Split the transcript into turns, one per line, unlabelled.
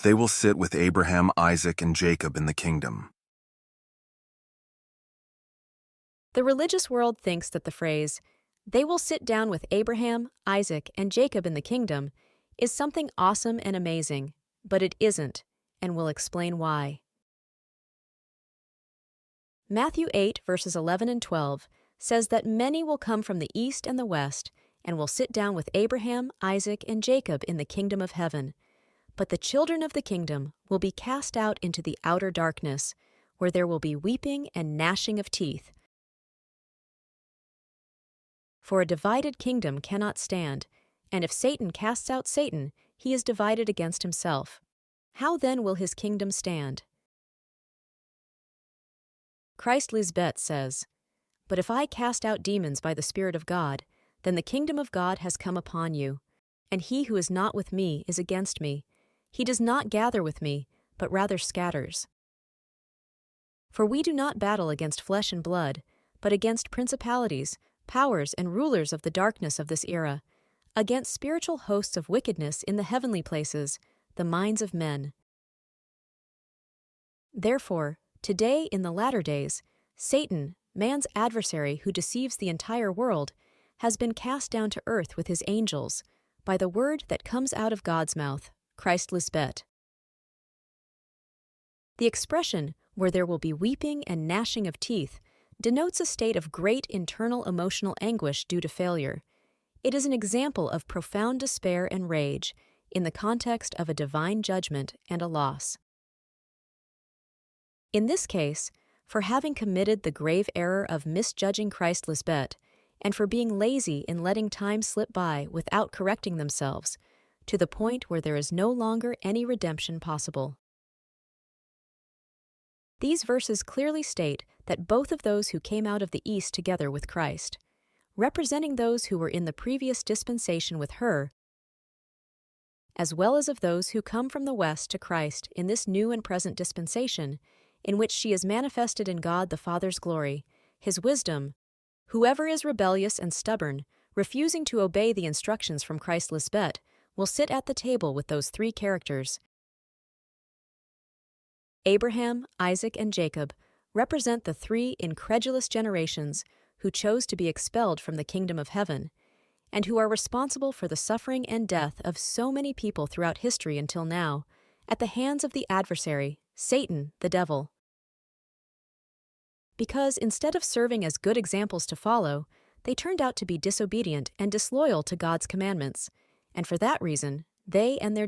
They will sit with Abraham, Isaac, and Jacob in the kingdom.
The religious world thinks that the phrase, "they will sit down with Abraham, Isaac, and Jacob in the kingdom," is something awesome and amazing, but it isn't, and we'll explain why. Matthew 8, verses 11 and 12 says that many will come from the east and the west and will sit down with Abraham, Isaac, and Jacob in the kingdom of heaven. But the children of the kingdom will be cast out into the outer darkness, where there will be weeping and gnashing of teeth. For a divided kingdom cannot stand, and if Satan casts out Satan, he is divided against himself. How then will his kingdom stand? Christ Lisbeth says, "But if I cast out demons by the Spirit of God, then the kingdom of God has come upon you. And he who is not with me is against me. He does not gather with me, but rather scatters." For we do not battle against flesh and blood, but against principalities, powers, and rulers of the darkness of this era, against spiritual hosts of wickedness in the heavenly places, the minds of men. Therefore, today in the latter days, Satan, man's adversary who deceives the entire world, has been cast down to earth with his angels, by the word that comes out of God's mouth, Christ Lisbeth. The expression, "where there will be weeping and gnashing of teeth," denotes a state of great internal emotional anguish due to failure. It is an example of profound despair and rage in the context of a divine judgment and a loss. In this case, for having committed the grave error of misjudging Christ Lisbeth, and for being lazy in letting time slip by without correcting themselves, to the point where there is no longer any redemption possible. These verses clearly state that both of those who came out of the east together with Christ, representing those who were in the previous dispensation with her, as well as of those who come from the west to Christ in this new and present dispensation, in which she is manifested in God the Father's glory, his wisdom. Whoever is rebellious and stubborn, refusing to obey the instructions from Christ Lisbeth, will sit at the table with those three characters. Abraham, Isaac, and Jacob represent the three incredulous generations who chose to be expelled from the kingdom of heaven, and who are responsible for the suffering and death of so many people throughout history until now, at the hands of the adversary, Satan, the devil. Because instead of serving as good examples to follow, they turned out to be disobedient and disloyal to God's commandments, and for that reason, they and their